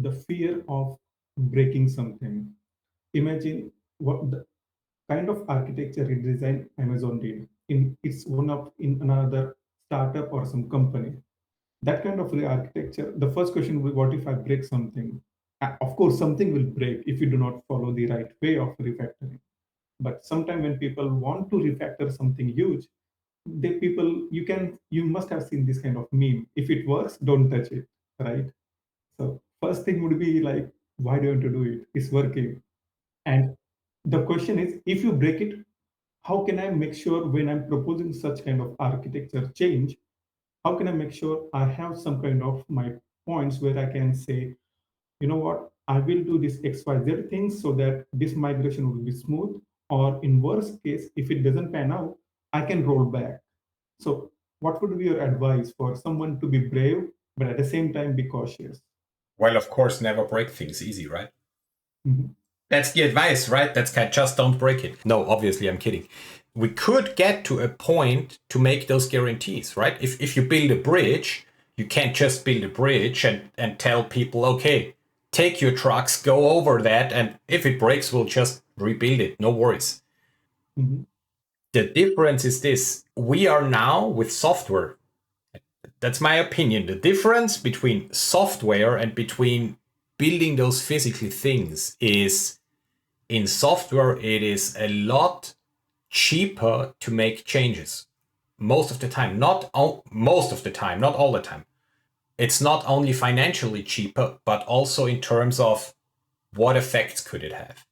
the fear of breaking something. Imagine what the kind of architecture redesign Amazon did. It's one of in another startup or some company. That kind of architecture, the first question will be, what if I break something? Of course, something will break if you do not follow the right way of refactoring. But sometimes when people want to refactor something huge, they people you must have seen this kind of meme. If it works, don't touch it, right? So first thing would be like, why do you want to do it? It's working. And the question is, if you break it, how can I make sure when I'm proposing such kind of architecture change, how can I make sure I have some kind of my points where I can say, you know what, I will do this XYZ things so that this migration will be smooth. Or in worst case, if it doesn't pan out, I can roll back. So what would be your advice for someone to be brave, but at the same time be cautious? Well, of course, never break things easy, right? Mhm. That's the advice, right? That's kind of just don't break it. No, obviously, I'm kidding. We could get to a point to make those guarantees, right? If you build a bridge, you can't just build a bridge and tell people, okay, take your trucks, go over that, and if it breaks, we'll just rebuild it. No worries. Mhm. The difference is this. We are now with software. That's my opinion. The difference between software and between building those physical things is in software, it is a lot cheaper to make changes. Most of the time, most of the time, not all the time. It's not only financially cheaper, but also in terms of what effects could it have.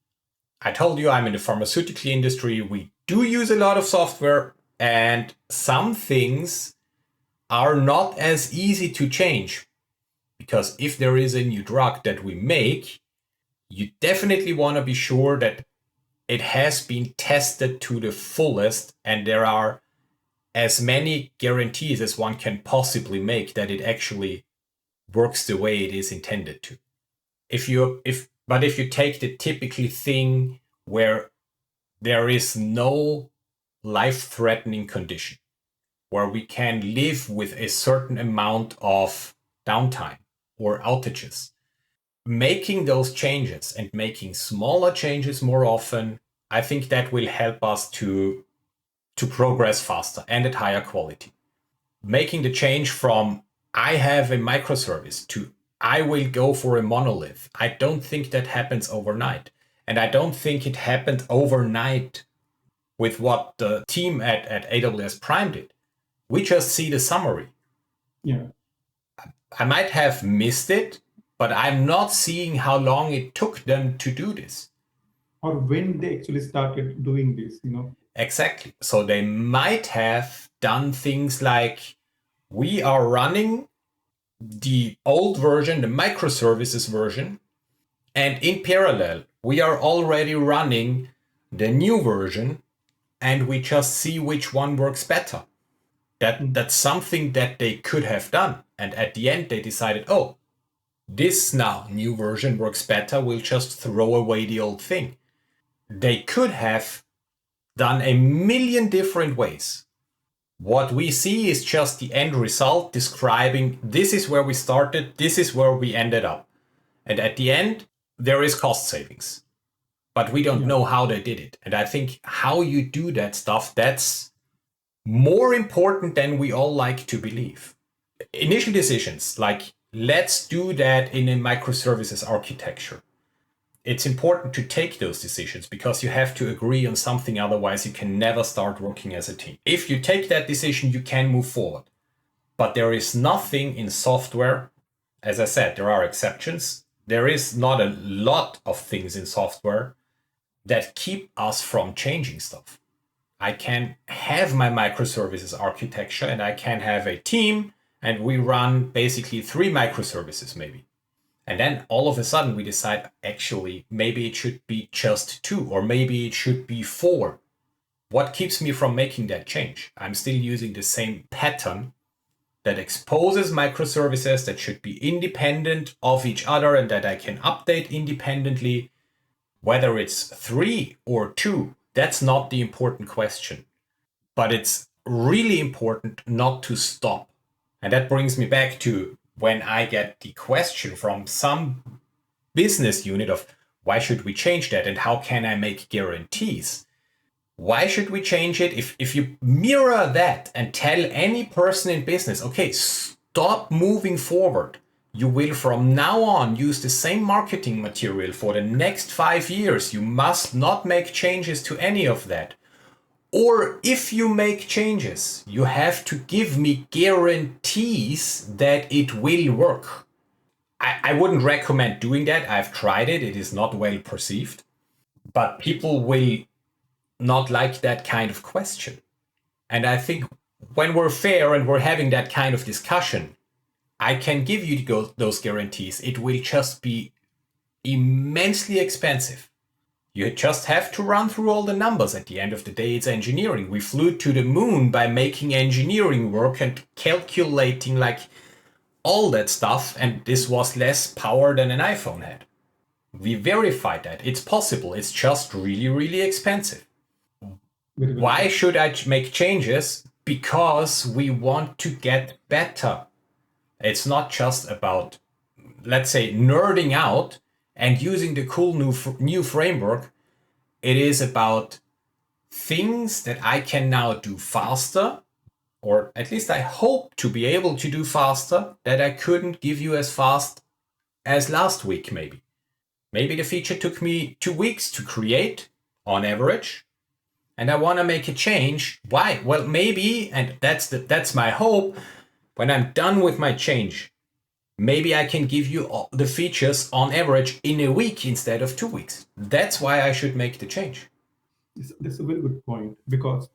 I told you I'm in the pharmaceutical industry. We do use a lot of software, and some things are not as easy to change. Because if there is a new drug that we make, you definitely want to be sure that it has been tested to the fullest and there are as many guarantees as one can possibly make that it actually works the way it is intended to. If you take the typical thing where there is no life-threatening condition, where we can live with a certain amount of downtime or outages, making those changes and making smaller changes more often, I think that will help us to progress faster and at higher quality. Making the change from I have a microservice to I will go for a monolith, I don't think that happens overnight. And I don't think it happened overnight with what the team at AWS Prime did. We just see the summary. Yeah. I might have missed it, but I'm not seeing how long it took them to do this. Or when they actually started doing this. Exactly. So they might have done things like we are running the old version, the microservices version, and in parallel, we are already running the new version, and we just see which one works better. That's something that they could have done. And at the end, they decided, oh, this now new version works better. We'll just throw away the old thing. They could have done a million different ways. What we see is just the end result describing this is where we started, this is where we ended up. And at the end, there is cost savings. But we don't Yeah. know how they did it. And I think how you do that stuff, that's more important than we all like to believe. Initial decisions, like let's do that in a microservices architecture. It's important to take those decisions because you have to agree on something, otherwise you can never start working as a team. If you take that decision, you can move forward. But there is nothing in software, as I said, there are exceptions. There is not a lot of things in software that keep us from changing stuff. I can have my microservices architecture and I can have a team and we run basically 3 microservices maybe. And then all of a sudden we decide, actually, maybe it should be just 2 or maybe it should be 4. What keeps me from making that change? I'm still using the same pattern that exposes microservices that should be independent of each other and that I can update independently. Whether it's 3 or 2, that's not the important question. But it's really important not to stop. And that brings me back to when I get the question from some business unit of why should we change that and how can I make guarantees? Why should we change it? If you mirror that and tell any person in business, okay, stop moving forward. You will from now on use the same marketing material for the next 5 years. You must not make changes to any of that. Or if you make changes, you have to give me guarantees that it will work. I wouldn't recommend doing that. I've tried it. It is not well perceived. But people will not like that kind of question. And I think when we're fair and we're having that kind of discussion, I can give you those guarantees. It will just be immensely expensive. You just have to run through all the numbers. At the end of the day, it's engineering. We flew to the moon by making engineering work and calculating like all that stuff, and this was less power than an iPhone had. We verified that. It's possible. It's just really, really expensive. Very well Why said. should I make changes? Because we want to get better. It's not just about, let's say, nerding out and using the cool new framework. It is about things that I can now do faster, or at least I hope to be able to do faster, that I couldn't give you as fast as last week, maybe. Maybe the feature took me 2 weeks to create on average, and I want to make a change. Why? Well, maybe, and that's my hope, when I'm done with my change, maybe I can give you all the features on average in a week instead of 2 weeks. That's why I should make the change. That's a very good point because